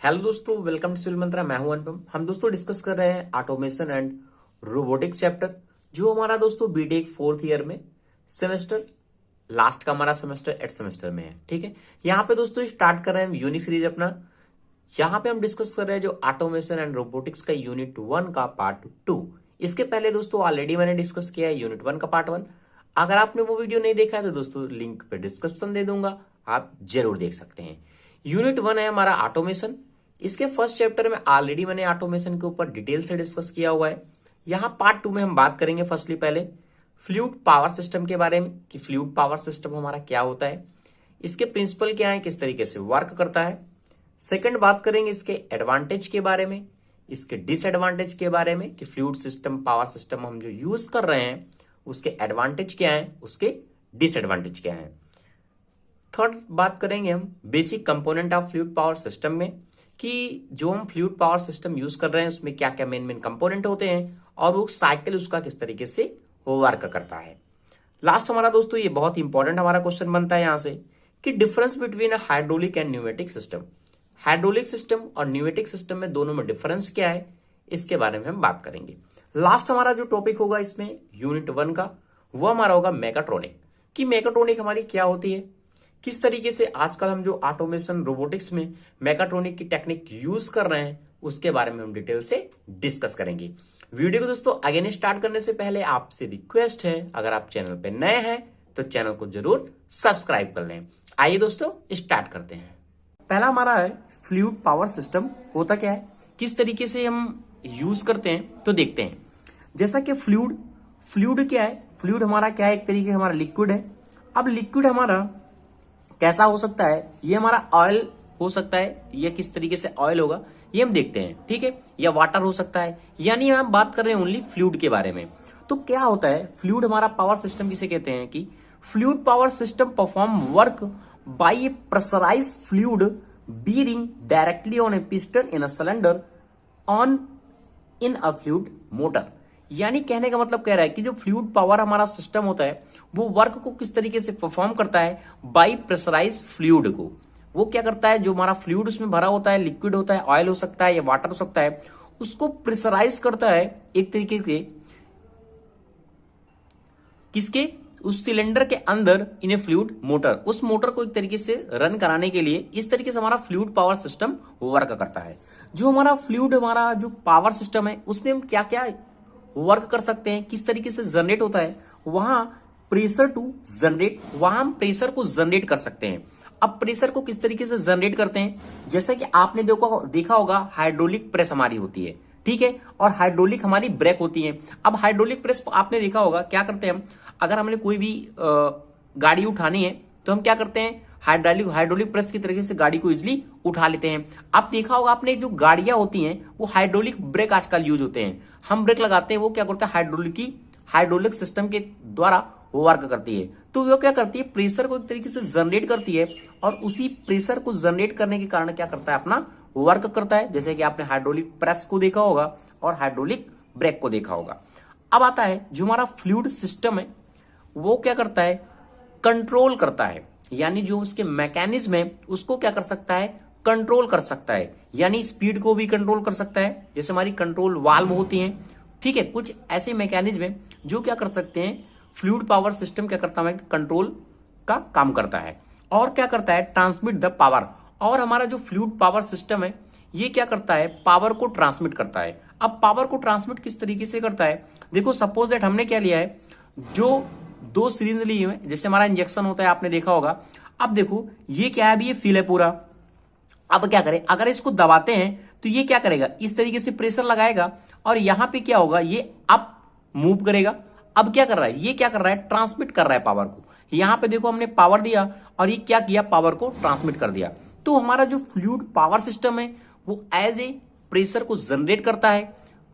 Hello दोस्तों, welcome to civil मंत्रा। मैं हूं अनुपम। हम दोस्तों डिस्कस कर रहे हैं ऑटोमेशन एंड रोबोटिक्स चैप्टर, जो हमारा दोस्तों बीटेक फोर्थ ईयर में सेमेस्टर लास्ट का हमारा सेमेस्टर 8 सेमेस्टर में है। ठीक है, यहाँ पे दोस्तों स्टार्ट कर रहे हैं हम यूनिक सीरीज अपना। यहाँ पे हम डिस्कस कर रहे हैं जो ऑटोमेशन एंड रोबोटिक्स का यूनिट 1 का पार्ट 2। इसके पहले दोस्तों ऑलरेडी मैंने डिस्कस किया है यूनिट 1 का पार्ट 1। अगर आपने वो वीडियो नहीं देखा है तो दोस्तों लिंक पे डिस्क्रिप्शन दे दूंगा, आप जरूर देख सकते हैं। यूनिट 1 है हमारा ऑटोमेशन। इसके फर्स्ट चैप्टर में ऑलरेडी मैंने ऑटोमेशन के ऊपर डिटेल से डिस्कस किया हुआ है। यहां पार्ट 2 में हम बात करेंगे फर्स्टली पहले फ्लूइड पावर सिस्टम के बारे में कि फ्लूइड पावर सिस्टम हमारा क्या होता है, इसके प्रिंसिपल क्या है, किस तरीके से वर्क करता है। सेकंड बात करेंगे इसके एडवांटेज के बारे में, इसके डिसएडवांटेज के बारे में कि फ्लूइड सिस्टम पावर सिस्टम हम जो यूज कर रहे हैं उसके एडवांटेज क्या है, उसके डिसएडवांटेज क्या है। थर्ड बात करेंगे हम basic component of fluid power system में कि जो हम फ्लूइड पावर सिस्टम यूज कर रहे हैं उसमें क्या क्या मेन मेन कंपोनेंट होते हैं और वो साइकिल उसका किस तरीके से वर्क करता है। लास्ट हमारा दोस्तों ये बहुत इंपॉर्टेंट हमारा क्वेश्चन बनता है यहां से कि difference between hydraulic and pneumatic system. Hydraulic system और न्यूमेटिक सिस्टम में दोनों में डिफरेंस क्या है, इसके बारे में हम बात करेंगे। लास्ट हमारा जो टॉपिक होगा इसमें यूनिट 1 का वो हमारा होगा मैकाट्रॉनिक, कि मैकाट्रॉनिक हमारी क्या होती है, किस तरीके से आजकल हम जो ऑटोमेशन रोबोटिक्स में मैकाट्रॉनिक की टेक्निक यूज कर रहे हैं उसके बारे में हम डिटेल से डिस्कस करेंगे। वीडियो को दोस्तों अगेन स्टार्ट करने से पहले आपसे रिक्वेस्ट है, अगर आप चैनल पे नए हैं तो चैनल को जरूर सब्सक्राइब कर लें। आइए दोस्तों स्टार्ट करते हैं। पहला हमारा है फ्लूइड पावर सिस्टम होता क्या है, किस तरीके से हम यूज करते हैं तो देखते हैं। जैसा कि फ्लूइड क्या है, फ्लूइड हमारा क्या है, एक तरीके से हमारा लिक्विड है। अब लिक्विड हमारा कैसा हो सकता है, ये हमारा ऑयल हो सकता है, या किस तरीके से ऑयल होगा ये हम देखते हैं। ठीक है, या वाटर हो सकता है, यानी हम बात कर रहे हैं ओनली फ्लूइड के बारे में। तो क्या होता है फ्लूइड हमारा पावर सिस्टम किसे कहते हैं कि fluid power system perform work by a pressurised fluid bearing directly on a piston in a cylinder on in a fluid motor। यानी कहने का मतलब कह रहा है कि जो फ्लूइड पावर हमारा सिस्टम होता है वो वर्क को किस तरीके से परफॉर्म करता है बाय प्रेशराइज फ्लूइड को। वो क्या करता है, जो हमारा फ्लूइड उसमें भरा होता है, लिक्विड होता है, ऑयल हो सकता है या वाटर हो सकता है, उसको प्रेशराइज करता है एक तरीके से किसके, उस सिलेंडर के अंदर इन ए फ्लूइड मोटर, उस मोटर को एक तरीके से रन कराने के लिए इस तरीके से हमारा फ्लूइड पावर सिस्टम वर्क करता है। जो हमारा फ्लूइड हमारा जो पावर सिस्टम है उसमें हम क्या क्या वर्क कर सकते हैं, किस तरीके से जनरेट होता है, वहां प्रेशर टू जनरेट, वहां हम प्रेशर को जनरेट कर सकते हैं। अब प्रेशर को किस तरीके से जनरेट करते हैं, जैसा कि आपने देखा होगा हाइड्रोलिक प्रेस हमारी होती है, ठीक है, और हाइड्रोलिक हमारी ब्रेक होती है। अब हाइड्रोलिक प्रेस आपने देखा होगा क्या करते हैं हम, अगर हमने कोई भी गाड़ी उठानी है तो हम क्या करते हैं, हाइड्रोलिक प्रेस की तरीके से गाड़ी को इजिली उठा लेते हैं। अब देखा होगा आपने जो गाड़ियां होती हैं वो हाइड्रोलिक ब्रेक आजकल यूज होते हैं, हम ब्रेक लगाते हैं, वो क्या करता है हाइड्रोलिक सिस्टम के द्वारा वर्क करती है। तो वो क्या करती है, प्रेशर को एक तरीके से जनरेट करती है और उसी प्रेशर को जनरेट करने के कारण क्या करता है, अपना वर्क करता है। जैसे कि आपने हाइड्रोलिक प्रेस को देखा होगा और हाइड्रोलिक ब्रेक को देखा होगा। अब आता है जो हमारा फ्लूइड सिस्टम है वो क्या करता है, कंट्रोल करता है, यानी जो उसके मैकेनिज्म है उसको क्या कर सकता है, कंट्रोल कर सकता है, यानी स्पीड को भी कंट्रोल कर सकता है। जैसे हमारी कंट्रोल वाल्व होती हैं, ठीक है, कुछ ऐसे मैकेनिज्म है जो क्या कर सकते हैं, फ्लूइड पावर सिस्टम क्या करता है, कंट्रोल का काम करता है। और क्या करता है, ट्रांसमिट द पावर। और हमारा जो फ्लूइड पावर सिस्टम है ये क्या करता है, पावर को ट्रांसमिट करता है। अब पावर को ट्रांसमिट किस तरीके से करता है, देखो सपोज दैट हमने क्या लिया है, जो दो सीरीज ली हुई है, जैसे हमारा इंजेक्शन होता है आपने देखा होगा। अब देखो ये क्या है, अभी ये फील है पूरा। अब क्या करें, अगर इसको दबाते हैं तो ये क्या करेगा, इस तरीके से प्रेशर लगाएगा और यहां पे क्या होगा, ये अप मूव करेगा। अब क्या कर रहा है, ये क्या कर रहा है, ट्रांसमिट कर रहा है पावर को। यहां पे देखो हमने पावर दिया और ये क्या किया, पावर को ट्रांसमिट कर दिया। तो हमारा जो फ्लूइड पावर सिस्टम है वो एज ए प्रेशर को जनरेट करता है,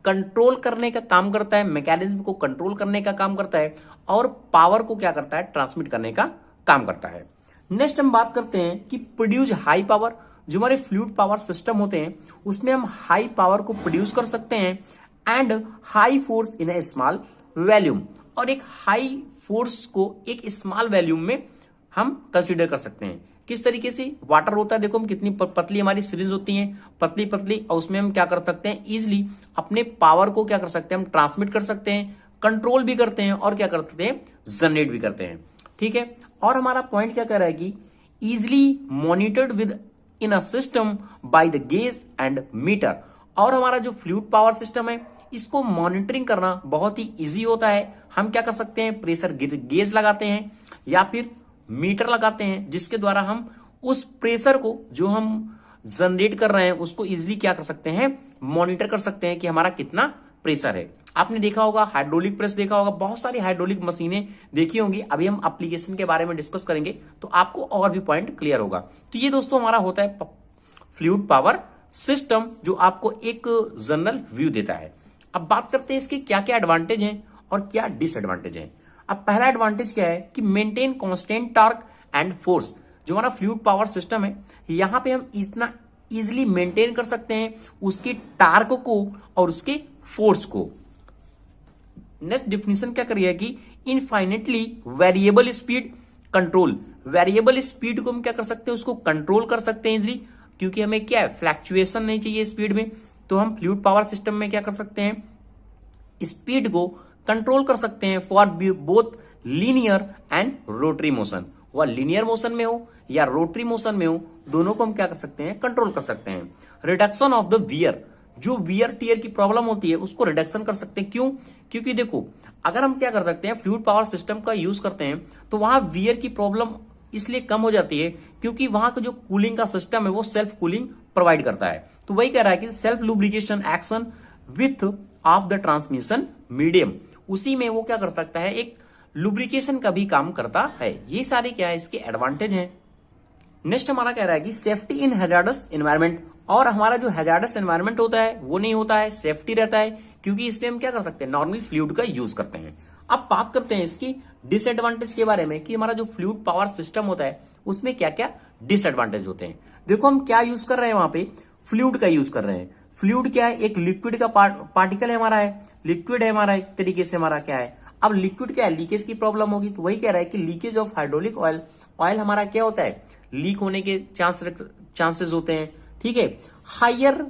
कंट्रोल करने का काम करता है, मैकेनिज्म को कंट्रोल करने का काम करता है और पावर को क्या करता है, ट्रांसमिट करने का काम करता है। नेक्स्ट हम बात करते हैं कि प्रोड्यूस हाई पावर। जो हमारे फ्लूइड पावर सिस्टम होते हैं उसमें हम हाई पावर को प्रोड्यूस कर सकते हैं and high force in A small volume, और एक हाई फोर्स को एक स्मॉल वॉल्यूम में हम कंसीडर कर सकते हैं। किस तरीके से वाटर होता है, देखो हम कितनी पतली हमारी सीरीज होती है, पतली पतली, और उसमें हम क्या कर सकते हैं, इजिली अपने पावर को क्या कर सकते हैं, हम ट्रांसमिट कर सकते हैं, कंट्रोल भी करते हैं और क्या कर सकते हैं, जनरेट भी करते हैं। ठीक है, और हमारा पॉइंट क्या कह रहा है कि easily monitored within a system by the gauge and meter. और हमारा जो फ्लूइड पावर सिस्टम है इसको मॉनिटरिंग करना बहुत ही इजी होता है। हम क्या कर सकते हैं, प्रेशर गेज लगाते हैं या फिर मीटर लगाते हैं, जिसके द्वारा हम उस प्रेशर को जो हम जनरेट कर रहे हैं उसको इजिली क्या कर सकते हैं, मॉनिटर कर सकते हैं कि हमारा कितना प्रेशर है। आपने देखा होगा हाइड्रोलिक प्रेस देखा होगा, बहुत सारी हाइड्रोलिक मशीनें देखी होंगी। अभी हम एप्लीकेशन के बारे में डिस्कस करेंगे तो आपको और भी पॉइंट क्लियर होगा। तो ये दोस्तों हमारा होता है फ्लूइड पावर सिस्टम, जो आपको एक जनरल व्यू देता है। अब बात करते हैं इसके क्या क्या एडवांटेज हैं और क्या डिसएडवांटेज हैं। अब पहला एडवांटेज क्या है कि maintain constant torque and force. जो हमारा फ्लूइड पावर सिस्टम है यहां पे हम इतना इजिली मेंटेन कर सकते हैं उसके टार्क को और उसके फोर्स को। नेक्स्ट डिफिनेशन क्या करिए कि infinitely variable speed control. Variable speed को हम क्या कर सकते हैं, उसको कंट्रोल कर सकते हैं इजिली, क्योंकि हमें क्या है, फ्लैक्चुएशन नहीं चाहिए स्पीड में। तो हम फ्लूइड पावर सिस्टम में क्या कर सकते हैं, स्पीड को कंट्रोल कर सकते हैं for both linear and rotary motion. वह लीनियर मोशन में हो या रोटरी मोशन में हो, दोनों को हम क्या कर सकते हैं, कंट्रोल कर सकते हैं। रिडक्शन ऑफ द वियर, जो वियर टीयर की प्रॉब्लम होती है उसको रिडक्शन कर सकते हैं। क्यों, क्योंकि देखो अगर हम क्या कर सकते हैं, फ्लूइड पावर सिस्टम का यूज करते हैं तो वहां वियर की प्रॉब्लम इसलिए कम हो जाती है क्योंकि वहां का जो कूलिंग का सिस्टम है वो सेल्फ कूलिंग प्रोवाइड करता है। तो वही कह रहा है कि self lubrication action width of the transmission medium, उसी में वो क्या कर सकता है, एक लुब्रिकेशन का भी काम करता है। ये सारे क्या है, इसके एडवांटेज हैं। नेक्स्ट हमारा कह रहा है कि सेफ्टी इन हैजार्डस एनवायरमेंट। और हमारा जो हैजार्डस एनवायरमेंट होता है वो नहीं होता है, सेफ्टी रहता है, क्योंकि इसमें हम क्या कर सकते हैं, नॉर्मल फ्लूइड का यूज करते हैं। अब बात करते हैं इसकी डिसएडवांटेज के बारे में कि हमारा जो फ्लूइड पावर सिस्टम होता है उसमें क्या क्या डिसएडवांटेज होते हैं। देखो हम क्या यूज कर रहे हैं, वहां पे फ्लूइड का यूज कर रहे हैं। फ्लूइड क्या है, एक लिक्विड का पार्टिकल है हमारा, है लिक्विड है हमारा, एक तरीके से हमारा क्या है। अब लिक्विड क्या है, लीकेज की प्रॉब्लम होगी, तो वही कह रहा है कि leakage of hydraulic oil, oil हमारा क्या होता है, लीक होने के चांसेस होते हैं। ठीक है, higher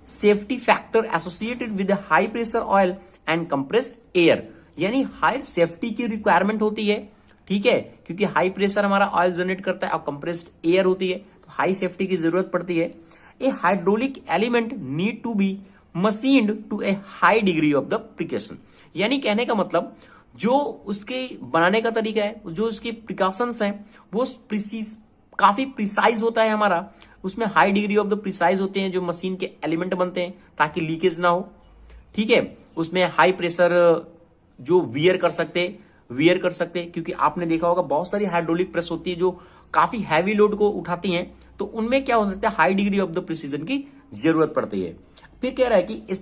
safety factor associated with high pressure oil and compressed air, यानी हाई सेफ्टी की रिक्वायरमेंट होती है। ठीक है, क्योंकि हाई प्रेशर हमारा ऑयल जनरेट करता है और कंप्रेस्ड एयर होती है, तो हाई सेफ्टी की जरूरत पड़ती है। A hydraulic element need to be machined to a high degree of the precaution, यानी कहने का मतलब जो उसके बनाने का तरीका है, जो उसके प्रिकॉशंस हैं वो काफी प्रिसाइज होता है हमारा, उसमें high degree of the precise होते हैं जो मशीन के एलिमेंट बनते हैं ताकि लीकेज ना हो। ठीक है, उसमें हाई प्रेशर जो वियर कर सकते क्योंकि आपने देखा होगा बहुत सारी हाइड्रोलिक प्रेस होती है जो काफी हैवी लोड को उठाती हैं, तो उनमें क्या हो सकता है, high degree of the precision की जरूरत पड़ती है। फिर कह रहा है कि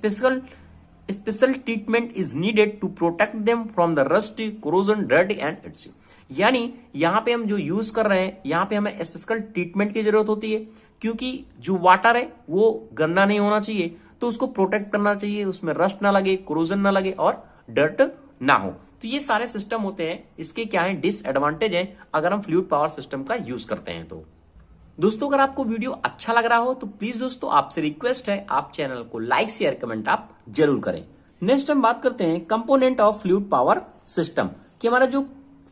special treatment is needed to protect them from the rust, corrosion, dirt and its, यानी यहां पे हम जो यूज कर रहे हैं यहां पे हमें स्पेशल ट्रीटमेंट की जरूरत होती है, क्योंकि जो वाटर है वो गंदा नहीं होना चाहिए, तो उसको प्रोटेक्ट करना चाहिए, उसमें रस्ट ना लगे, कोरोजन ना लगे और डर्ट ना हो। तो ये सारे सिस्टम होते हैं, इसके क्या है, डिसएडवांटेज हैं अगर हम फ्लूइड पावर सिस्टम का यूज करते हैं। तो दोस्तों अगर आपको वीडियो अच्छा लग रहा हो तो प्लीज दोस्तों आपसे रिक्वेस्ट है, आप चैनल को लाइक शेयर कमेंट आप जरूर करें। नेक्स्ट हम बात करते हैं component of fluid power system, कि हमारा जो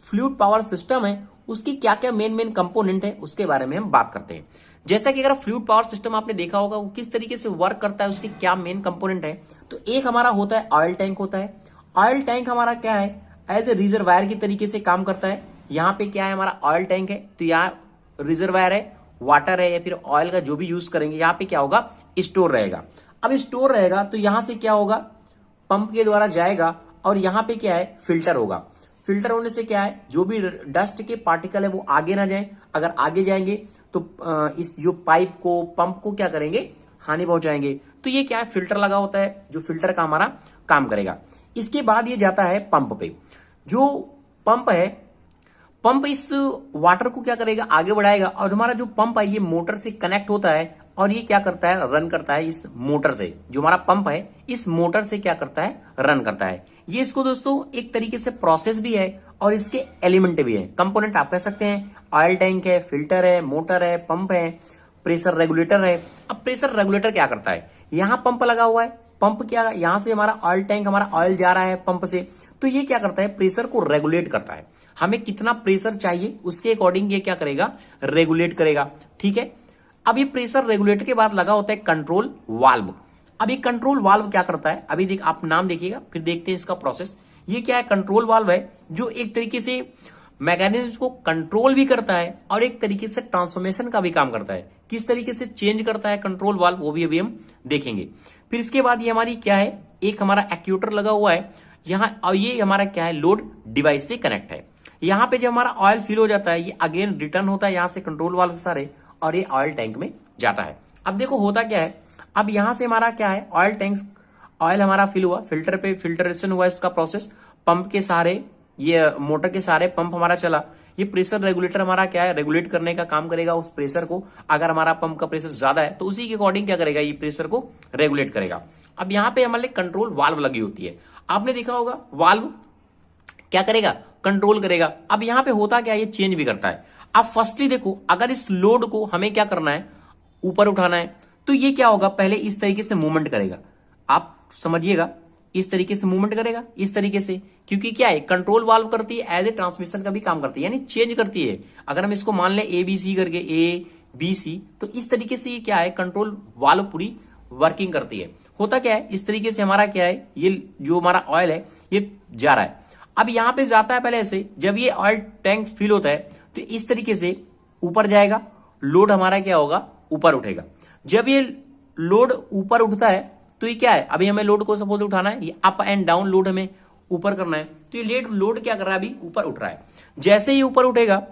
फ्लूइड पावर सिस्टम है उसकी क्या क्या मेन कंपोनेंट है उसके बारे में हम बात करते हैं। जैसा कि अगर फ्लूइड पावर सिस्टम आपने देखा होगा वो किस तरीके से वर्क करता है, उसके क्या मेन कंपोनेंट है, तो एक हमारा होता है ऑयल टैंक होता है। ऑयल टैंक हमारा क्या है, एज ए रिजर्वायर की तरीके से काम करता है। यहाँ पे क्या है, हमारा ऑयल टैंक है, तो यहाँ रिजर्वायर है, वाटर है या फिर ऑयल का जो भी यूज करेंगे, यहाँ पे क्या होगा, स्टोर रहेगा। अब स्टोर रहेगा तो यहां से क्या होगा, पंप के द्वारा जाएगा और यहाँ पे क्या है, फिल्टर होगा। फिल्टर होने से क्या है, जो भी डस्ट के पार्टिकल है वो आगे ना जाए, अगर आगे जाएंगे तो इस जो पाइप को, पंप को क्या करेंगे, हानि पहुंचाएंगे। तो ये क्या है, फिल्टर लगा होता है जो फिल्टर का हमारा काम करेगा। इसके बाद ये जाता है पंप पे। जो पंप है, पंप इस वाटर को क्या करेगा, आगे बढ़ाएगा, और हमारा जो पंप है ये मोटर से कनेक्ट होता है और ये क्या करता है, रन करता है इस मोटर से। जो हमारा पंप है इस मोटर से क्या करता है, रन करता है। ये इसको दोस्तों एक तरीके से प्रोसेस भी है और इसके एलिमेंट भी है, कंपोनेंट आप कह सकते हैं। ऑयल टैंक है, फिल्टर है, मोटर है, पंप है, प्रेशर रेगुलेटर है। अब प्रेशर रेगुलेटर क्या करता है, यहां पंप लगा हुआ है, पंप क्या, यहां से हमारा ऑयल टैंक, हमारा ऑयल जा रहा है पंप से, तो ये क्या करता है, प्रेशर को रेगुलेट करता है। हमें कितना प्रेशर चाहिए उसके अकॉर्डिंग ये क्या करेगा, रेगुलेट करेगा। ठीक है, अब ये प्रेशर रेगुलेटर के बाद लगा होता है कंट्रोल वाल्व। अब ये कंट्रोल वाल्व क्या करता है, अभी देख आप नाम देखिएगा फिर देखते हैं इसका प्रोसेस। ये क्या है, कंट्रोल वाल्व है जो एक तरीके से मैकेनिज्म को कंट्रोल भी करता है और एक तरीके से ट्रांसफॉर्मेशन का भी काम करता है। किस तरीके से चेंज करता है कंट्रोल वाल्व वो भी अभी हम देखेंगे। फिर इसके बाद ये हमारी क्या है, एक हमारा एक्ट्यूएटर लगा हुआ है यहां, और ये हमारा क्या है, लोड डिवाइस से कनेक्ट है। यहां पे जब हमारा ऑयल फिल हो जाता है ये अगेन रिटर्न होता है यहां से कंट्रोल वाल्व के सारे, और ये ऑयल टैंक में जाता है। अब देखो होता क्या है, अब यहां से हमारा क्या है, ऑयल टैंक, ऑयल हमारा फिल हुआ, फिल्टर पे फिल्टरेशन हुआ, इसका प्रोसेस, पंप के सहारे, ये मोटर के सहारे पंप हमारा चला। ये प्रेशर रेगुलेटर हमारा क्या है, रेगुलेट करने का काम करेगा उस प्रेशर को। अगर हमारा पंप का प्रेशर ज्यादा है तो उसी के अकॉर्डिंग क्या करेगा, ये प्रेशर को रेगुलेट करेगा। अब यहां पे हमारे कंट्रोल वाल्व लगी होती है, आपने देखा होगा वाल्व क्या करेगा, कंट्रोल करेगा। अब यहां पे होता क्या है, ये चेंज भी करता है। अब फर्स्टली देखो, अगर इस लोड को हमें क्या करना है, ऊपर उठाना है, तो ये क्या होगा, पहले इस तरीके से मूवमेंट करेगा। आप समझिएगा, इस तरीके से मूवमेंट करेगा, इस तरीके से, क्योंकि क्या है, कंट्रोल वाल्व करती है एज ए ट्रांसमिशन का भी काम करती है, यानी चेंज करती है। अगर हम इसको मान लें ए बी सी करके, ए बी सी, तो इस तरीके से ये क्या है, कंट्रोल वाल्व पूरी वर्किंग करती है। होता क्या है, इस तरीके से हमारा क्या है, ये जो हमारा ऑयल है ये जा रहा है। अब यहां पे जाता है पहले ऐसे, जब ये ऑयल टैंक फिल होता है तो इस तरीके से ऊपर जाएगा, लोड हमारा क्या होगा, ऊपर उठेगा। जब ये लोड ऊपर उठता है तो ये क्या है, अभी हमें लोड को सपोज उठाना है, ये अप एंड डाउन लोड हमें ऊपर करना है, तो ये लोड क्या कर रहा है, अभी ऊपर उठ रहा है। जैसे ही ऊपर उठेगा,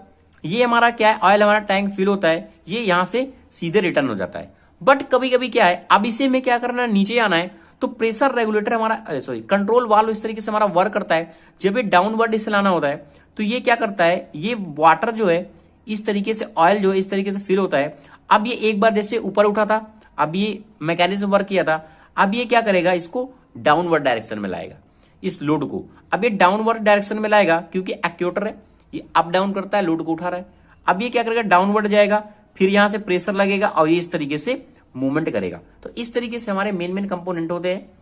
ये हमारा क्या है, ऑयल हमारा टैंक फिल होता है, ये यहां से सीधे रिटर्न हो जाता है। बट कभी कभी क्या है, अब इसे में क्या करना है, नीचे आना है, तो प्रेशर रेगुलेटर हमारा, सॉरी, कंट्रोल वाल्व इस तरीके से हमारा वर्क करता है। जब ये डाउनवर्ड इसे लाना होता है तो ये क्या करता है, ये वाटर जो है इस तरीके से, ऑयल जो है इस तरीके से फिल होता है। अब ये एक बार जैसे ऊपर उठा था, अब ये मैकेनिज्म वर्क किया था, अब ये क्या करेगा, इसको डाउनवर्ड डायरेक्शन में लाएगा, इस लोड को। अब ये डाउनवर्ड डायरेक्शन में लाएगा क्योंकि एक्ट्यूएटर है, ये अप डाउन करता है, लोड को उठा रहा है। अब ये क्या करेगा, डाउनवर्ड जाएगा, फिर यहां से प्रेशर लगेगा और ये इस तरीके से मूवमेंट करेगा। तो इस तरीके से हमारे मेन कंपोनेंट होते हैं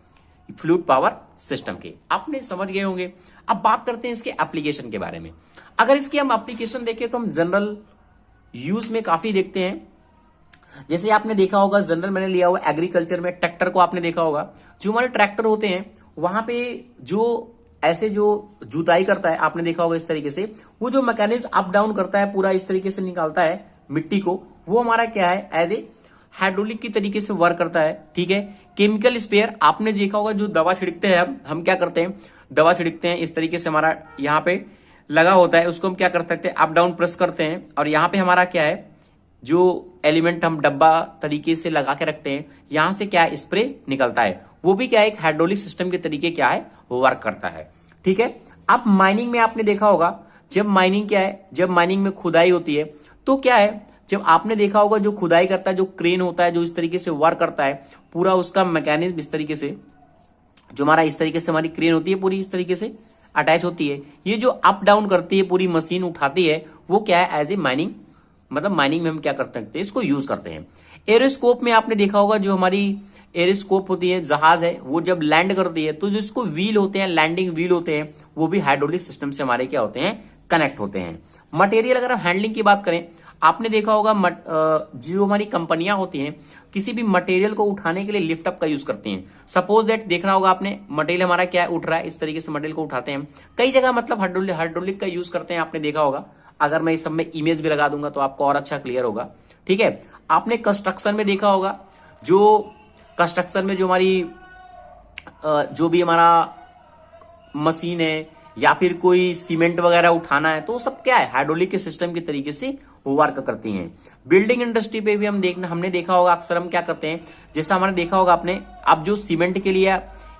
फ्लूइड पावर सिस्टम के, आपने समझ गए होंगे। अब बात करते हैं इसके एप्लीकेशन के बारे में। अगर इसकी हम एप्लीकेशन देखें तो हम जनरल यूज में काफी देखते हैं। जैसे आपने देखा होगा, जनरल मैंने लिया हुआ एग्रीकल्चर में, ट्रैक्टर को आपने देखा होगा, जो हमारे ट्रैक्टर होते हैं वहां पे जो ऐसे जो जुताई करता है, आपने देखा होगा इस तरीके से, वो जो मैकेनिज्म अप डाउन करता है, पूरा इस तरीके से निकालता है मिट्टी को, वो हमारा क्या है, एज ए हाइड्रोलिक की तरीके से वर्क करता है। ठीक है, केमिकल स्प्रेयर आपने देखा होगा, जो दवा छिड़कते हैं, हम क्या करते हैं, दवा छिड़कते हैं, इस तरीके से हमारा यहाँ पे लगा होता है, उसको हम क्या कर सकते हैं, अप डाउन प्रेस करते हैं, और यहाँ पे हमारा क्या है, जो एलिमेंट हम डब्बा तरीके से लगा के रखते हैं, यहां से क्या है, स्प्रे निकलता है, वो भी क्या है, एक हाइड्रोलिक सिस्टम के तरीके क्या है, वो वर्क करता है। ठीक है, अब माइनिंग में आपने देखा होगा, जब माइनिंग क्या है, जब माइनिंग में खुदाई होती है तो क्या है, जब आपने देखा होगा जो खुदाई करता है, जो क्रेन होता है, जो इस तरीके से वर्क करता है, पूरा उसका मैकेनिज्म इस तरीके से, जो हमारा इस तरीके से हमारी क्रेन होती है पूरी इस तरीके से अटैच होती है, ये जो अप डाउन करती है, पूरी मशीन उठाती है, वो क्या है, एज ए माइनिंग, मतलब माइनिंग में हम क्या कर सकते हैं, इसको यूज करते हैं। एरोस्कोप में आपने देखा होगा, जो हमारी एरोस्कोप होती है, जहाज है, वो जब लैंड करती है तो जो इसको व्हील होते हैं, लैंडिंग व्हील होते हैं, वो भी हाइड्रोलिक सिस्टम से हमारे क्या होते हैं, कनेक्ट होते हैं। मटेरियल अगर हम हैंडलिंग की बात करें, आपने देखा होगा जो हमारी कंपनियां होती हैं, किसी भी मटेरियल को उठाने के लिए लिफ्ट अप का यूज करती हैं। सपोज दैट देखना होगा आपने, मटेरियल हमारा क्या उठ रहा है, इस तरीके से मटेरियल को उठाते हैं। कई जगह मतलब हाइड्रोलिक का यूज करते हैं, आपने देखा होगा। अगर मैं इस सब में इमेज भी लगा दूंगा तो आपको और अच्छा क्लियर होगा। ठीक है, आपने कंस्ट्रक्शन में देखा होगा, जो कंस्ट्रक्शन में जो हमारी जो भी हमारा मशीन है या फिर कोई सीमेंट वगैरह उठाना है, तो सब क्या है, हाइड्रोलिक के सिस्टम के तरीके से वर्क करती हैं। बिल्डिंग इंडस्ट्री पे भी हमने देखा होगा, अक्सर हम क्या करते हैं, जैसा हमने देखा होगा आपने, अब जो सीमेंट के लिए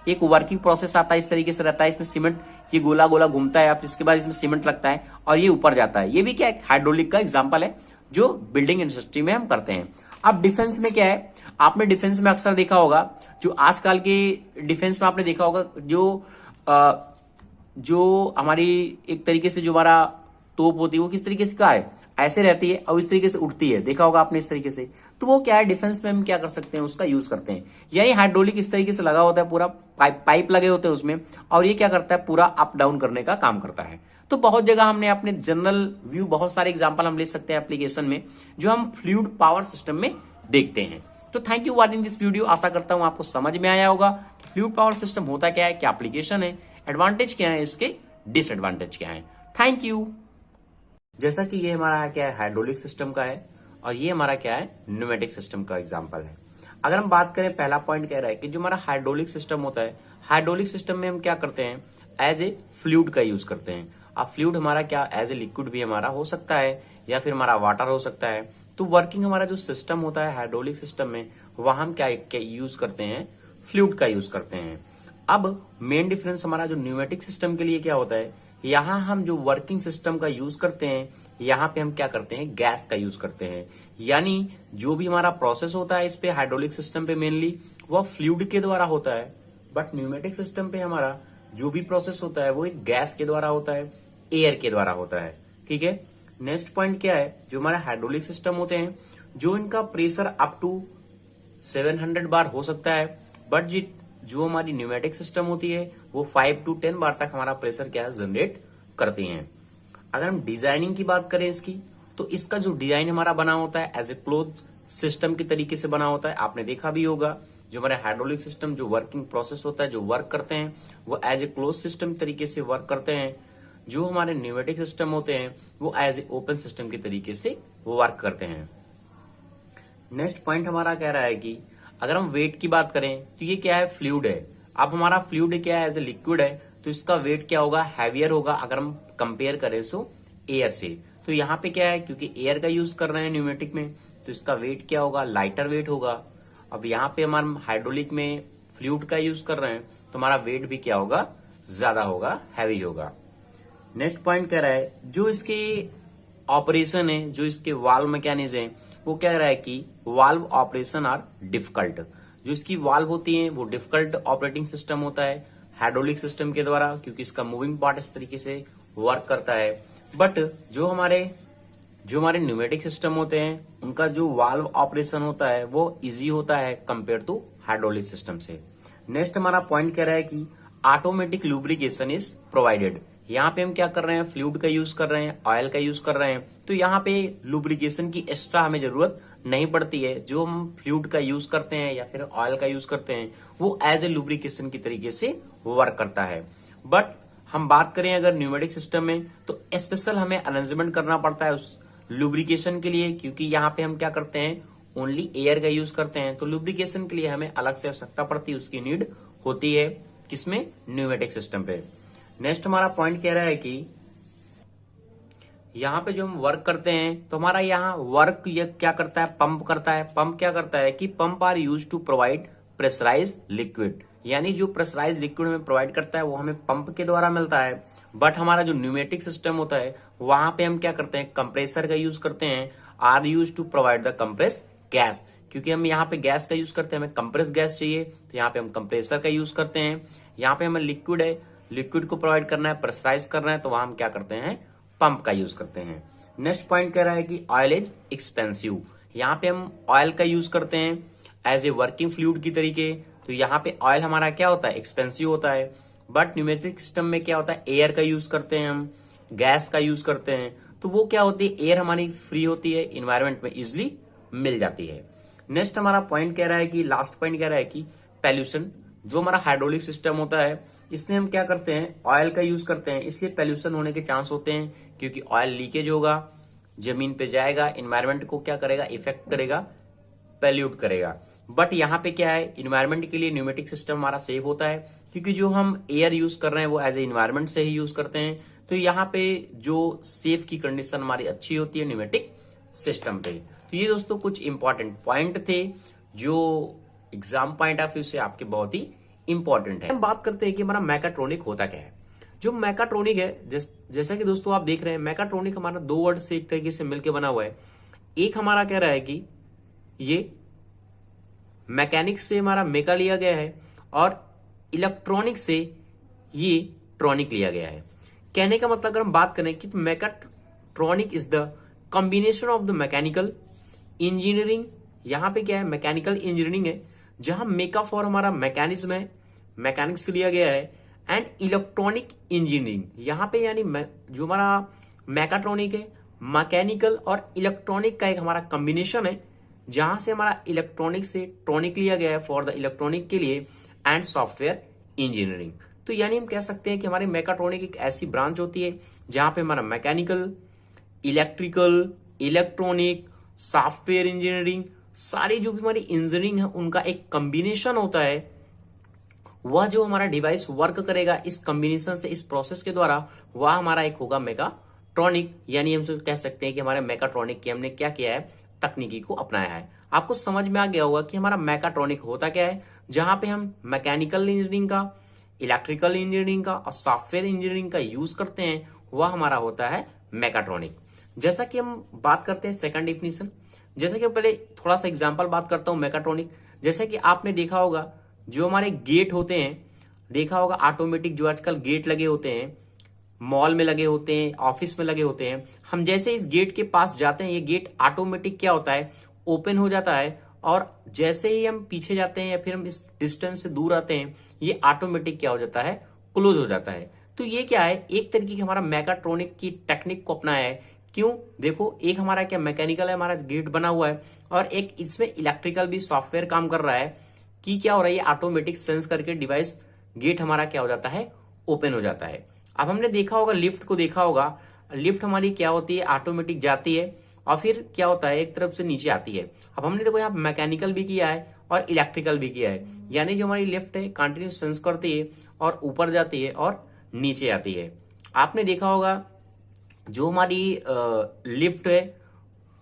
एक वर्किंग प्रोसेस आता है, इस तरीके से रहता है, इसमें सीमेंट ये गोला गोला घूमता है, आप इसके बाद इसमें सीमेंट लगता है और ये ऊपर जाता है। ये भी क्या है, हाइड्रोलिक का एग्जांपल है, जो बिल्डिंग इंडस्ट्री में हम करते हैं। अब डिफेंस में क्या है, आपने डिफेंस में अक्सर देखा होगा, जो आजकल के डिफेंस में आपने देखा होगा, जो जो हमारी एक तरीके से जो हमारा तोप होती है वो किस तरीके से क्या है, ऐसे रहती है और इस तरीके से उठती है, देखा होगा आपने इस तरीके से। तो वो क्या है, डिफेंस में हम क्या कर सकते हैं, उसका यूज करते हैं। यानी हाइड्रोलिक इस तरीके से लगा होता है, पूरा पाइप लगे होते हैं उसमें, और ये क्या करता है, पूरा अप डाउन करने का काम करता है। तो बहुत जगह हमने अपने जनरल व्यू, बहुत सारे एग्जाम्पल हम ले सकते हैं एप्लीकेशन में, जो हम फ्लूइड पावर सिस्टम में देखते हैं। तो thank you watching this video. आशा करता हूं आपको समझ में आया होगा कि फ्लूइड पावर सिस्टम होता क्या है, क्या एप्लीकेशन है, एडवांटेज क्या है, इसके डिसएडवांटेज क्या है। Thank you. जैसा कि ये हमारा क्या है, हाइड्रोलिक सिस्टम का है, और ये हमारा क्या है, न्यूमेटिक सिस्टम का एग्जांपल है। अगर हम बात करें, पहला पॉइंट कह रहा है कि जो हमारा हाइड्रोलिक सिस्टम होता है, हाइड्रोलिक सिस्टम में हम क्या करते हैं, एज ए फ्लूइड का यूज करते हैं। अब फ्लूइड हमारा क्या, एज ए लिक्विड भी हमारा हो सकता है, या फिर हमारा वाटर हो सकता है। तो वर्किंग हमारा जो सिस्टम होता है हाइड्रोलिक सिस्टम में, वहां हम क्या यूज करते हैं, फ्लूइड का यूज करते हैं। अब मेन डिफरेंस हमारा जो न्यूमेटिक सिस्टम के लिए क्या होता है, यहां हम जो वर्किंग सिस्टम का यूज करते हैं, यहां पे हम क्या करते हैं, गैस का यूज करते हैं। यानी जो भी हमारा प्रोसेस होता है इस पे, हाइड्रोलिक सिस्टम पे मेनली, वह फ्लूइड के द्वारा होता है। बट न्यूमेटिक सिस्टम पे हमारा जो भी प्रोसेस होता है वो एक गैस के द्वारा होता है, एयर के द्वारा होता है। ठीक है। नेक्स्ट पॉइंट क्या है, जो हमारे हाइड्रोलिक सिस्टम होते हैं, जो इनका प्रेशर अप टू 700 बार हो सकता है, बट जो हमारी न्यूमेटिक सिस्टम होती है वो 5 to 10 बार तक हमारा प्रेशर क्या है, जनरेट करती हैं। अगर हम डिजाइनिंग की बात करें इसकी, तो इसका जो डिजाइन हमारा बना होता है एज ए क्लोज सिस्टम के तरीके से बना होता है। आपने देखा भी होगा, जो हमारे हाइड्रोलिक सिस्टम जो वर्किंग प्रोसेस होता है, जो वर्क करते हैं, वो एज ए क्लोज सिस्टम तरीके से वर्क करते हैं। जो हमारे न्यूमेटिक सिस्टम होते हैं वो एज ए ओपन सिस्टम के तरीके से वो वर्क करते हैं। नेक्स्ट पॉइंट हमारा कह रहा है कि अगर हम वेट की बात करें, तो ये क्या है, फ्लूइड है। अब हमारा फ्लूइड क्या है, एज ए लिक्विड है, तो इसका वेट क्या होगा, हैवियर होगा अगर हम कंपेयर करें सो एयर से। तो यहाँ पे क्या है, क्योंकि एयर का यूज कर रहे हैं न्यूमेटिक में, तो इसका वेट क्या होगा, लाइटर वेट होगा। अब यहाँ पे हमारे हाइड्रोलिक में फ्लूइड का यूज कर रहे हैं, तो हमारा वेट भी क्या होगा, ज्यादा होगा, हैवी होगा। नेक्स्ट पॉइंट कह रहा है, जो इसके ऑपरेशन है, जो इसके वाल्व मैकेनिज्म है, वो कह रहा है कि वाल्व ऑपरेशन आर डिफिकल्ट। जो इसकी वाल्व होती है वो डिफिकल्ट ऑपरेटिंग सिस्टम होता है हाइड्रोलिक सिस्टम के द्वारा, क्योंकि इसका मूविंग पार्ट इस तरीके से वर्क करता है। बट जो हमारे न्यूमेटिक सिस्टम होते हैं, उनका जो वाल्व ऑपरेशन होता है वो इजी होता है कंपेयर टू हाइड्रोलिक सिस्टम से। नेक्स्ट हमारा पॉइंट कह रहा है कि ऑटोमेटिक लुब्रिकेशन इज प्रोवाइडेड। यहाँ पे हम क्या कर रहे हैं, फ्लूइड का यूज कर रहे हैं, ऑयल का यूज कर रहे हैं, तो यहाँ पे लुब्रिकेशन की एक्स्ट्रा हमें जरूरत नहीं पड़ती है। जो हम फ्लूइड का यूज करते हैं या फिर ऑयल का यूज करते हैं, वो एज ए लुब्रिकेशन की तरीके से वर्क करता है। बट हम बात करें अगर न्यूमेटिक सिस्टम में, तो स्पेशल हमें अरेंजमेंट करना पड़ता है उस लुब्रिकेशन के लिए, क्योंकि यहाँ पे हम क्या करते हैं, ओनली एयर का यूज करते हैं। तो लुब्रिकेशन के लिए हमें अलग से आवश्यकता पड़ती है, उसकी नीड होती है, किसमें, न्यूमेटिक सिस्टम पे। नेक्स्ट हमारा पॉइंट कह रहा है कि यहाँ पे जो हम वर्क करते हैं, तो हमारा यहाँ वर्क ये क्या करता है, पंप करता है। पंप क्या करता है कि pump are use to provide pressurise liquid. यानी जो प्रेशराइज लिक्विड हमें प्रोवाइड करता है वो हमें पंप के द्वारा मिलता है। बट हमारा जो न्यूमेटिक सिस्टम होता है, वहां पे हम क्या करते हैं, कंप्रेसर का यूज करते हैं, are use to provide the compress gas. क्योंकि हम यहाँ पे गैस का यूज करते हैं, हमें कंप्रेस गैस चाहिए, तो यहाँ पे हम कंप्रेसर का यूज करते हैं। यहाँ पे हमें लिक्विड है, लिक्विड को प्रोवाइड करना है, प्रेशराइज करना है, तो वहां हम क्या करते हैं, पंप का यूज करते हैं। नेक्स्ट पॉइंट कह रहा है कि ऑयल इज एक्सपेंसिव। यहाँ पे हम ऑयल का यूज करते हैं एज ए वर्किंग फ्लूइड की तरीके, तो यहाँ पे ऑयल हमारा क्या होता है, एक्सपेंसिव होता है। बट न्यूमेटिक सिस्टम में क्या होता है, एयर का यूज करते हैं हम, गैस का यूज करते हैं, तो वो क्या होती है, एयर हमारी फ्री होती है, इन्वायरमेंट में इजिली मिल जाती है। नेक्स्ट हमारा पॉइंट कह रहा है कि लास्ट पॉइंट कह रहा है कि पॉल्यूशन। जो हमारा हाइड्रोलिक सिस्टम होता है, इसमें हम क्या करते हैं, ऑयल का यूज करते हैं, इसलिए पॉल्यूशन होने के चांस होते हैं, क्योंकि ऑयल लीकेज होगा, जमीन पे जाएगा, इन्वायरमेंट को क्या करेगा, इफेक्ट करेगा, पॉल्यूट करेगा। बट यहाँ पे क्या है, इन्वायरमेंट के लिए न्यूमेटिक सिस्टम हमारा सेफ होता है, क्योंकि जो हम एयर यूज कर रहे हैं वो एज ए इन्वायरमेंट से ही यूज करते हैं। तो यहाँ पे जो सेफ की कंडीशन हमारी अच्छी होती है न्यूमेटिक सिस्टम पे। तो ये दोस्तों कुछ इंपॉर्टेंट पॉइंट थे जो एग्जाम पॉइंट ऑफ व्यू से आपके बहुत ही इंपॉर्टेंट है। हम बात करते हैं कि हमारा मैकाट्रोनिक होता क्या है। जो मैकाट्रोनिक है, जैसा कि दोस्तों आप देख रहे हैं, मैकाट्रोनिक हमारा दो वर्ड से एक तरीके से मिलकर बना हुआ है। एक हमारा कह रहा है कि ये मैकेनिक्स से हमारा मेका लिया गया है, और इलेक्ट्रॉनिक से ये ट्रॉनिक लिया गया है। कहने का मतलब अगर हम बात करें कि mechatronic is the combination of the mechanical engineering, यहां पे क्या है, मैकेनिकल इंजीनियरिंग है, जहां मेका फॉर हमारा मैकेनिज्म है, मैकेनिक्स लिया गया है, एंड इलेक्ट्रॉनिक इंजीनियरिंग यहां पे यानी जो हमारा मैकाट्रॉनिक है, मैकेनिकल और इलेक्ट्रॉनिक का एक हमारा कॉम्बिनेशन है, जहां से हमारा इलेक्ट्रॉनिक से ट्रॉनिक लिया गया है फॉर द इलेक्ट्रॉनिक के लिए, एंड सॉफ्टवेयर इंजीनियरिंग। तो यानी हम कह सकते हैं कि हमारी मैकाट्रॉनिक एक ऐसी ब्रांच होती है जहां पे हमारा mechanical, electrical, electronic, software engineering, सारी जो भी हमारी इंजीनियरिंग है उनका एक कॉम्बिनेशन होता है। वह जो हमारा डिवाइस वर्क करेगा इस कॉम्बिनेशन से, इस प्रोसेस के द्वारा, वह हमारा एक होगा मैकाट्रॉनिक। यानी हम कह सकते हैं कि हमारे मैकाट्रॉनिक की हमने क्या किया है, तकनीकी को अपनाया है। आपको समझ में आ गया होगा कि हमारा मैकाट्रॉनिक होता क्या है, जहां पे हम मैकेनिकल इंजीनियरिंग का, इलेक्ट्रिकल इंजीनियरिंग का और सॉफ्टवेयर इंजीनियरिंग का यूज करते हैं, वह हमारा होता है मैकाट्रॉनिक। जैसा कि हम बात करते हैं सेकंड डिफिनीशन, जैसा कि पहले थोड़ा सा एग्जांपल बात करता हूं मैकाट्रॉनिक। जैसे कि आपने देखा होगा जो हमारे गेट होते हैं, देखा होगा ऑटोमेटिक जो आजकल गेट लगे होते हैं, मॉल में लगे होते हैं, ऑफिस में लगे होते हैं, हम जैसे इस गेट के पास जाते हैं, ये गेट ऑटोमेटिक क्या होता है, ओपन हो जाता है, और जैसे ही हम पीछे जाते हैं या फिर हम इस डिस्टेंस से दूर आते हैं, ये ऑटोमेटिक क्या हो जाता है, क्लोज हो जाता है। तो ये क्या है, एक तरीके की हमारा मैकाट्रॉनिक की टेक्निक को अपनाया है। क्यों, देखो एक हमारा क्या मैकेनिकल है, हमारा गेट बना हुआ है, और एक इसमें इलेक्ट्रिकल भी सॉफ्टवेयर काम कर रहा है कि क्या हो रहा है, ये ऑटोमेटिक सेंस करके डिवाइस गेट हमारा क्या हो जाता है, ओपन हो जाता है। अब हमने देखा होगा, लिफ्ट को देखा होगा, लिफ्ट हमारी क्या होती है, ऑटोमेटिक जाती है और फिर क्या होता है, एक तरफ से नीचे आती है। अब हमने देखो यहाँ मैकेनिकल भी किया है और इलेक्ट्रिकल भी किया है, यानी जो हमारी लिफ्ट है कंटिन्यूस सेंस करती है और ऊपर जाती है और नीचे आती है। आपने देखा होगा जो हमारी लिफ्ट है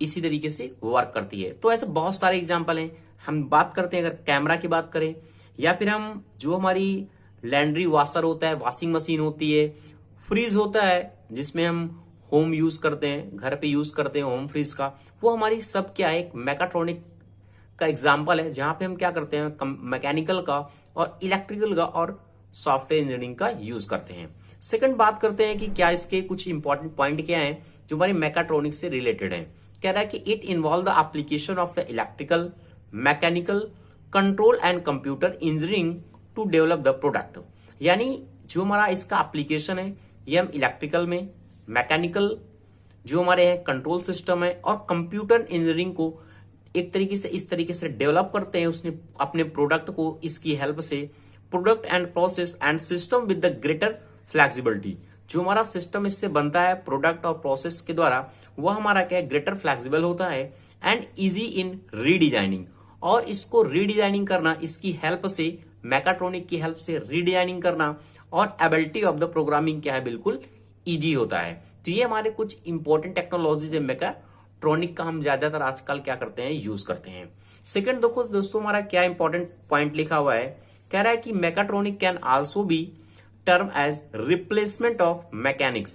इसी तरीके से वर्क करती है। तो ऐसे बहुत सारे एग्जाम्पल हैं। हम बात करते हैं, अगर कैमरा की बात करें, या फिर हम जो हमारी लैंड्री वॉशर होता है, वॉशिंग मशीन होती है, फ्रीज होता है जिसमें हम होम यूज करते हैं, घर पे यूज करते हैं होम फ्रीज का, वो हमारी सब क्या है, एक मैकाट्रॉनिक का एग्जाम्पल है, जहां पे हम क्या करते हैं, मैकेनिकल का और इलेक्ट्रिकल का और सॉफ्टवेयर इंजीनियरिंग का यूज करते हैं। सेकंड बात करते हैं कि क्या इसके कुछ इंपॉर्टेंट पॉइंट क्या हैं जो हमारी मैकाट्रॉनिक से रिलेटेड है। कह रहा है कि it involve the application of the electrical, mechanical, control and computer engineering to develop the product. यानी जो हमारा इसका एप्लीकेशन है, ये हम इलेक्ट्रिकल में, मैकेनिकल जो हमारे हैं कंट्रोल सिस्टम है, और कंप्यूटर इंजीनियरिंग को एक तरीके से इस तरीके से डेवलप करते हैं उसने अपने प्रोडक्ट को, इसकी हेल्प से, product and process and system with the greater flexibility. जो हमारा सिस्टम इससे बनता है प्रोडक्ट और प्रोसेस के द्वारा, वह हमारा क्या है, ग्रेटर फ्लेक्सिबल होता है एंड इजी इन रीडिजाइनिंग। और इसको रीडिजाइनिंग करना, इसकी हेल्प से, मैकाट्रॉनिक की हेल्प से रीडिजाइनिंग करना और एबिलिटी ऑफ द प्रोग्रामिंग क्या है, बिल्कुल इजी होता है। तो ये हमारे कुछ इंपॉर्टेंट टेक्नोलॉजीज है मैकाट्रॉनिक का, हम ज्यादातर आजकल क्या करते हैं, यूज करते हैं। सेकंड देखो दोस्तों, हमारा क्या इंपॉर्टेंट पॉइंट लिखा हुआ है, कह रहा है कि mechatronic can also be term as replacement of mechanics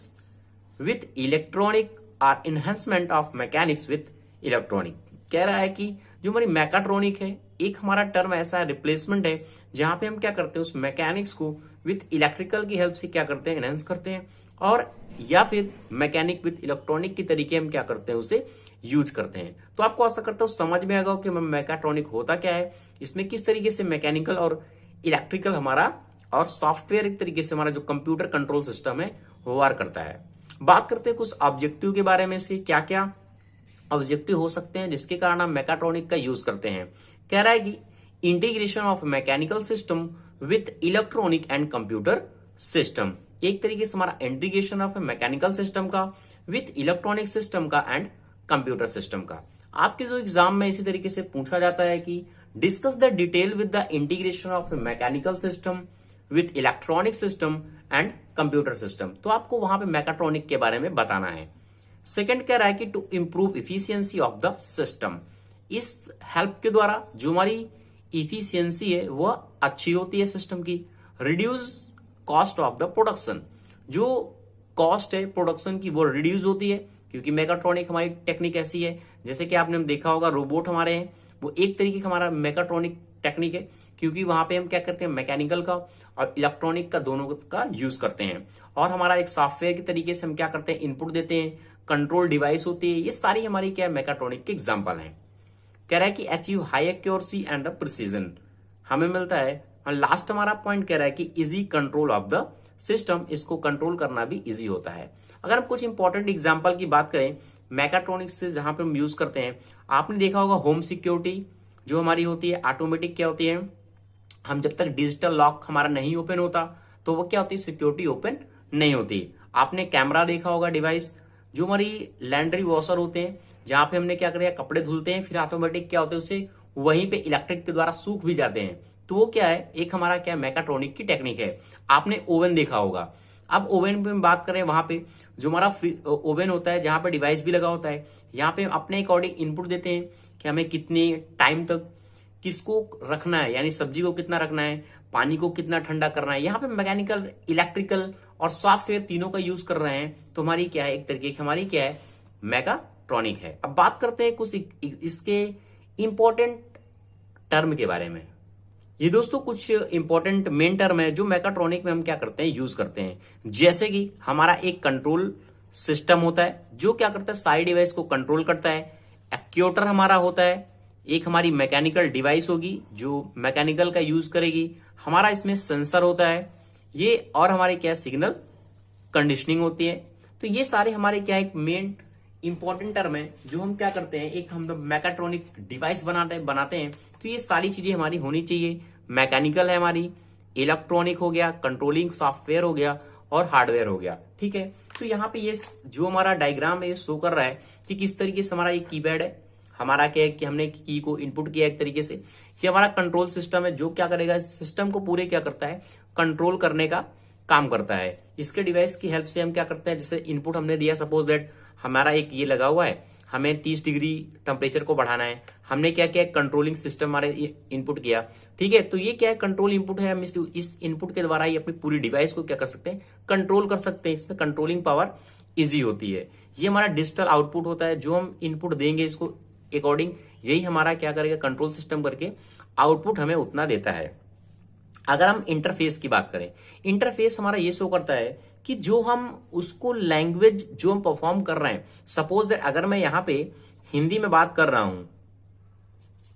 with electronic or enhancement of mechanics with electronic। कह रहा है कि जो हमारी मैकाट्रॉनिक है, एक हमारा टर्म ऐसा रिप्लेसमेंट है जहां पे हम क्या करते हैं, उस मैकेनिक्स को विथ इलेक्ट्रिकल की हेल्प से क्या करते हैं, एनहेंस करते हैं, और या फिर मैकेनिक विथ इलेक्ट्रॉनिक की तरीके हम क्या करते हैं, उसे यूज करते हैं। तो आपको आशा करता हूं समझ में आएगा कि मैकाट्रॉनिक होता क्या है, इसमें किस तरीके से मैकेनिकल और इलेक्ट्रिकल हमारा और सॉफ्टवेयर एक तरीके से हमारा जो कंप्यूटर कंट्रोल सिस्टम है वो वर्क करता है। बात करते हैं कुछ ऑब्जेक्टिव के बारे में से, क्या क्या ऑब्जेक्टिव हो सकते हैं जिसके कारण हम मैकाट्रॉनिक का यूज करते हैं। कह रहा है कि integration of mechanical system with electronic and computer system, एक तरीके से हमारा इंटीग्रेशन ऑफ मैकेनिकल सिस्टम का विथ इलेक्ट्रॉनिक सिस्टम का एंड कंप्यूटर सिस्टम का। आपके जो एग्जाम में इसी तरीके से पूछा जाता है कि discuss the detail with the integration of mechanical system with electronic system and computer system, तो आपको वहां पे मैकाट्रॉनिक के बारे में बताना है। सेकंड कह रहा है कि to improve efficiency of the system, इस हेल्प के द्वारा जो हमारी इफिशियंसी है वह अच्छी होती है सिस्टम की। Reduce cost of the production, जो कॉस्ट है प्रोडक्शन की वो रिड्यूस होती है, क्योंकि मैकाट्रॉनिक हमारी टेक्निक ऐसी है, जैसे कि आपने देखा होगा रोबोट हमारे हैं, वो एक तरीके का हमारा मैकाट्रॉनिक टेक्निक है, क्योंकि वहां पे हम क्या करते हैं, मैकेनिकल का और इलेक्ट्रॉनिक का दोनों का यूज करते हैं। और हमारा एक सॉफ्टवेयर के तरीके से हम क्या करते हैं, इनपुट देते हैं, कंट्रोल डिवाइस होती है। ये सारी हमारी क्या है, मैकाट्रॉनिक के एग्जाम्पल है। कह रहा है कि achieve high accuracy and the precision हमें मिलता है। और लास्ट हमारा पॉइंट कह रहा है कि easy control of the system, इसको कंट्रोल करना भी इजी होता है। अगर हम कुछ इंपॉर्टेंट एग्जांपल की बात करें मैकाट्रॉनिक्स से जहां पे हम यूज करते हैं, आपने देखा होगा होम सिक्योरिटी जो हमारी होती है ऑटोमेटिक क्या होती है, हम जब तक डिजिटल लॉक हमारा नहीं ओपन होता तो वो क्या होती है, सिक्योरिटी ओपन नहीं होती। आपने कैमरा देखा होगा डिवाइस, जो हमारी लैंड्री वॉशर होते हैं जहां पे हमने क्या करें, कपड़े धुलते हैं, फिर ऑटोमेटिक क्या होते हैं उसे वहीं पे इलेक्ट्रिक के द्वारा सूख भी जाते हैं। तो वो क्या है, एक हमारा क्या मैकाट्रॉनिक की टेक्निक है। आपने ओवन देखा होगा, अब ओवन पे हम बात करें, वहां पे जो हमारा ओवन होता है जहां पे डिवाइस भी लगा होता है, यहाँ पे अपने अकॉर्डिंग इनपुट देते हैं कि हमें कितने टाइम तक किसको रखना है, यानी सब्जी को कितना रखना है, पानी को कितना ठंडा करना है। यहाँ पे मैकेनिकल, इलेक्ट्रिकल और सॉफ्टवेयर तीनों का यूज कर रहे हैं। तो हमारी क्या है, एक तरीके की हमारी क्या है, मैकाट्रॉनिक है। अब बात करते हैं कुछ इसके इंपॉर्टेंट टर्म के बारे में। ये दोस्तों कुछ इंपॉर्टेंट मेन टर्म है जो मैकाट्रॉनिक में हम क्या करते हैं, यूज करते हैं। जैसे कि हमारा एक कंट्रोल सिस्टम होता है जो क्या करता है, सारी डिवाइस को कंट्रोल करता है। एक्ट्यूएटर हमारा होता है, एक हमारी मैकेनिकल डिवाइस होगी जो मैकेनिकल का यूज करेगी। हमारा इसमें सेंसर होता है ये, और हमारे क्या है, सिग्नल कंडीशनिंग होती है। तो ये सारे हमारे क्या एक मेन इंपॉर्टेंट टर्म है जो हम क्या करते हैं, एक हम मैकाट्रॉनिक डिवाइस बनाते हैं। तो ये सारी चीजें हमारी होनी चाहिए। मैकेनिकल है हमारी, इलेक्ट्रॉनिक हो गया, कंट्रोलिंग सॉफ्टवेयर हो गया और हार्डवेयर हो गया। ठीक है, तो यहाँ पे ये जो हमारा डायग्राम है ये शो कर रहा है कि किस तरीके से हमारा ये कीपैड है, हमारा क्या है कि हमने की को इनपुट किया एक तरीके से। ये हमारा कंट्रोल सिस्टम है जो क्या करेगा, सिस्टम को पूरे क्या करता है, कंट्रोल करने का काम करता है। इसके डिवाइस की हेल्प से हम क्या करते हैं, जैसे इनपुट हमने दिया, सपोज दैट हमारा एक ये लगा हुआ है, हमें 30 डिग्री टेम्परेचर को बढ़ाना है, हमने क्या किया, कंट्रोलिंग सिस्टम हमारे इनपुट किया। ठीक है, तो ये क्या है, कंट्रोल इनपुट है। हम इस इनपुट के द्वारा ही अपनी पूरी डिवाइस को क्या कर सकते हैं, कंट्रोल कर सकते हैं। इसमें कंट्रोलिंग पावर इजी होती है। ये हमारा डिजिटल आउटपुट होता है, जो हम इनपुट देंगे इसको अकॉर्डिंग यही हमारा क्या करेगा, कंट्रोल सिस्टम करके आउटपुट हमें उतना देता है। अगर हम इंटरफेस की बात करें, इंटरफेस हमारा ये शो करता है कि जो हम उसको लैंग्वेज जो हम परफॉर्म कर रहे हैं, सपोज दैट अगर मैं यहां पे हिंदी में बात कर रहा हूं,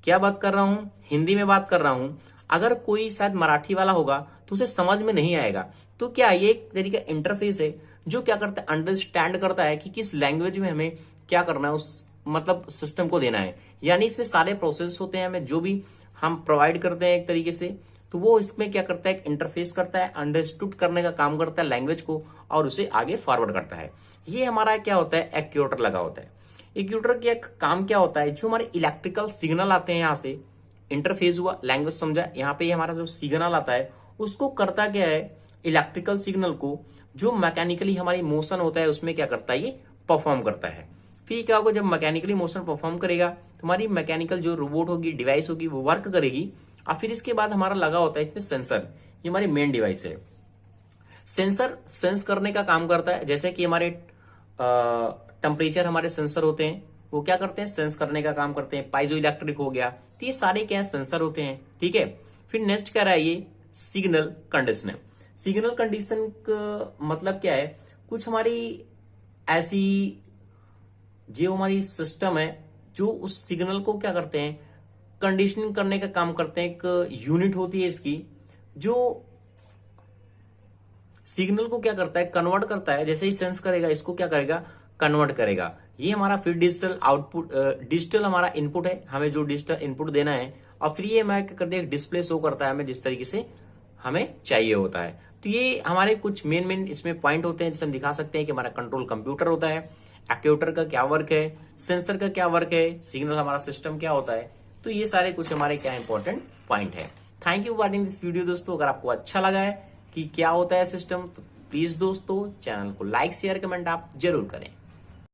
क्या बात कर रहा हूं, हिंदी में बात कर रहा हूं, अगर कोई शायद मराठी वाला होगा तो उसे समझ में नहीं आएगा। तो क्या ये एक तरीका इंटरफेस है जो क्या करता है, अंडरस्टैंड करता है कि किस लैंग्वेज में हमें क्या करना है, उस मतलब सिस्टम को देना है। यानी इसमें सारे प्रोसेस होते हैं, हमें जो भी हम प्रोवाइड करते हैं एक तरीके से, तो वो इसमें क्या करता है, इंटरफेस करता है, अंडरस्टूड करने का काम करता है लैंग्वेज को, और उसे आगे फॉरवर्ड करता है। ये हमारा क्या होता है, एक्ट्यूएटर लगा होता है। एक्ट्यूएटर का काम क्या होता है, जो हमारे इलेक्ट्रिकल सिग्नल आते हैं, यहाँ से इंटरफेस हुआ, लैंग्वेज समझा, यहाँ पे हमारा जो सिग्नल आता है उसको करता क्या है, इलेक्ट्रिकल सिग्नल को जो मैकेनिकली हमारी मोशन होता है उसमें क्या करता है, ये परफॉर्म करता है। फिर क्या होगा, जब मैकेनिकली मोशन परफॉर्म करेगा तो हमारी मैकेनिकल जो रोबोट होगी, डिवाइस होगी, वो वर्क करेगी। और फिर इसके बाद हमारा लगा होता है इसमें सेंसर, ये हमारी मेन डिवाइस है। सेंसर सेंस करने का काम करता है, जैसे कि हमारे टेम्परेचर हमारे सेंसर होते हैं, वो क्या करते हैं, सेंस करने का काम करते हैं। पाइजो इलेक्ट्रिक हो गया, तो ये सारे क्या है, सेंसर होते हैं। ठीक है, फिर नेक्स्ट क्या रहा है, ये सिग्नल कंडीशनर। सिग्नल कंडीशन का मतलब क्या है, कुछ हमारी ऐसी जो हमारी सिस्टम है जो उस सिग्नल को क्या करते हैं, कंडीशनिंग करने का काम करते हैं। एक यूनिट होती है इसकी जो सिग्नल को क्या करता है, कन्वर्ट करता है। जैसे ही सेंस करेगा इसको क्या करेगा, कन्वर्ट करेगा। ये हमारा फिर डिजिटल आउटपुट, डिजिटल हमारा इनपुट है, हमें जो डिजिटल इनपुट देना है, और फिर ये हमारे क्या करते हैं, डिस्प्ले शो करता है हमें जिस तरीके से हमें चाहिए होता है। तो ये हमारे कुछ मेन इसमें पॉइंट होते हैं जिसे हम दिखा सकते हैं कि हमारा कंट्रोल कंप्यूटर होता है, एक्ट्यूएटर का क्या वर्क है, सेंसर का क्या वर्क है, सिग्नल हमारा सिस्टम क्या होता है। तो ये सारे कुछ हमारे क्या इंपॉर्टेंट पॉइंट है। Thank you for watching this video दोस्तों। अगर आपको अच्छा लगा है कि क्या होता है सिस्टम, तो प्लीज दोस्तों चैनल को लाइक शेयर कमेंट आप जरूर करें।